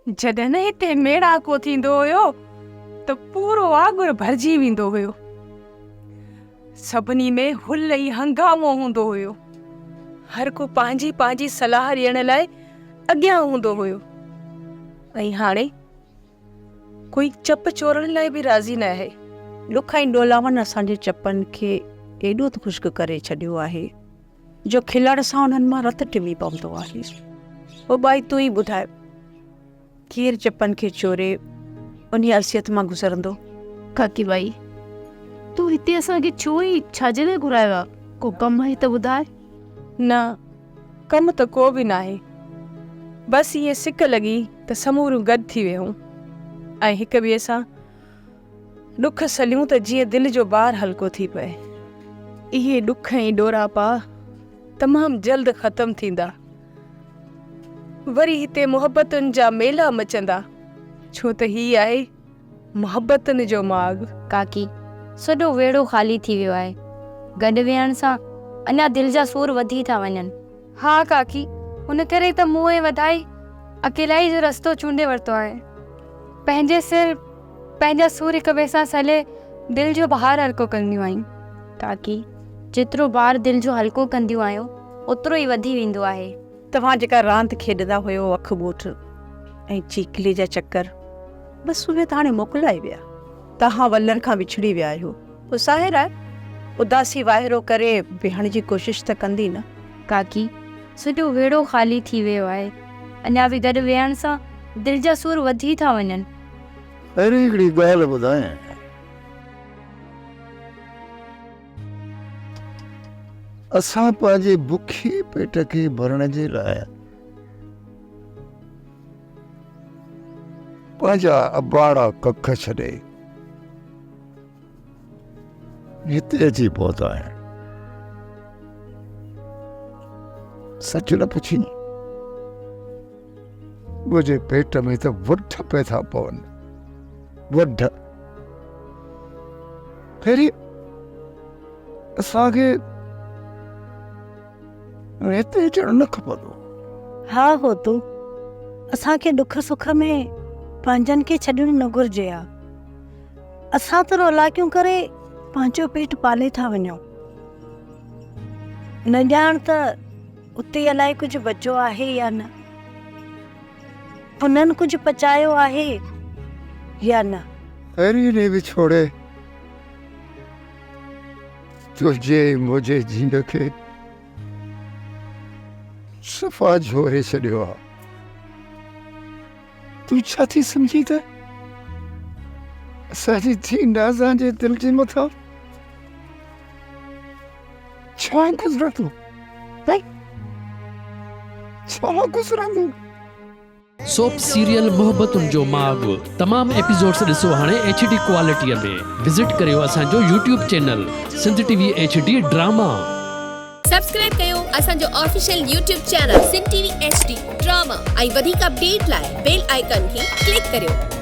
जॾहिं हिते मेड़ाको थींदो हुयो त पूरो आगुर भरिजी वेंदो हुयो। सभिनी में हुल ई हंगामो हूंदो हुयो। हर को पंहिंजी पंहिंजी सलाह ॾियण लाइ अॻियां हूंदो हुयो। ऐं हाणे कोई चप चोरण लाइ बि राज़ी न आहे। ॾुख ऐं ॾोलावनि असांजे चपनि खे एॾो त ख़ुश्क करे छॾियो आहे जो खिलण सां उन्हनि मां रत टिमी पवंदो आहे। पोइ भाई तूं ई ॿुधाए, केरु चपनि खे चोरे उन असियत मां गुज़रंदो? काकी बाई, तूं हिते असांखे छो ई छाजे लाइ घुरायो आहे? को कमु आहे त ॿुधाए। न, कमु त को बि न आहे। बसि इहे सिक लॻी त समूरियूं गॾु थी वियूं ऐं हिक ॿिए सां ॾुख सलियूं त जीअं दिलि जो ॿार हल्को थी पए। इहे ॾुख ऐं ॾोरापा तमामु जल्द ख़तमु थींदा। वरी हिते मुहबतुनि जा मेला मचंदा, छो त हीअ आहे मुहबतुनि जो माॻ। काकी, सॼो वेड़ो ख़ाली थी वियो आहे। गॾु वेहण सां अञा दिलि जा सूर वधी था वञनि। हा काकी, हुन करे त मुंहुं वधाई अकेलाई जो रस्तो चूंडे वरितो आहे। पंहिंजे सिर पंहिंजा सूर हिक ॿिए सां सले दिलि जो बहार हल्को कंदियूं आहिनि। काकी, जेतिरो बार दिलि जो हल्को कंदियूं आहियो ओतिरो ई वधी वेंदो आहे। तव्हां जेका रांदि खेॾंदा हुयो अखि ॿोठ ऐं चीकले जा चकर, बसि उहे त हाणे मोकिलाए विया। तव्हां वलर खां विछड़ी विया आहियो। पोइ ज़ाहिर आहे उदासी वाहिरो करे वेहण जी कोशिशि त कंदी न। काकी, सॼो वेड़ो ख़ाली थी वियो आहे। अञा बि गॾु वेहण सां दिलि जा सूर वधी था वञनि। अरे हिकिड़ी ॻाल्हि ॿुधायां, असां पंहिंजे बुखे पेट खे भरण जे लाइ पंहिंजा अबाड़ा कख छॾे हिते अची पहुता आहिनि। सच न पुछी, मुंहिंजे पेट में त वुठ पिया था पवनि। वुठ पहिरीं असांखे हिते अचणु न खपंदो। हा हो तूं, असांखे ॾुख सुख में पंहिंजनि खे छॾणु न घुरिजे हा। असां त रौलाकियूं करे पंहिंजो पेट पाले था वञूं। न ॼाण त उते अलाए कुझु बचो आहे या न, हुननि कुझु पचायो आहे या न। अरे ने बि छोड़े तुंहिंजे मुंहिंजे जीन खे सफ़ा झोरे छॾियो आहे। तूं छा थी सम्झी त असांजी थी नाज़ा जे दिलि जे मथां छा गुज़रंदो? छा गुज़रंदो? सोप सीरियल मोहब्बतुनि जो माॻ तमाम एपिसोड्स ॾिसो हाणे HD क्वालिटीअ में। विज़िट करियो असांजो YouTube channel Sindh TV HD drama. Subscribe कयो असांजो official YouTube channel Sindh TV HD drama ऐं वधीक अपडेट लाइ बेल आइकन खे क्लिक करियो।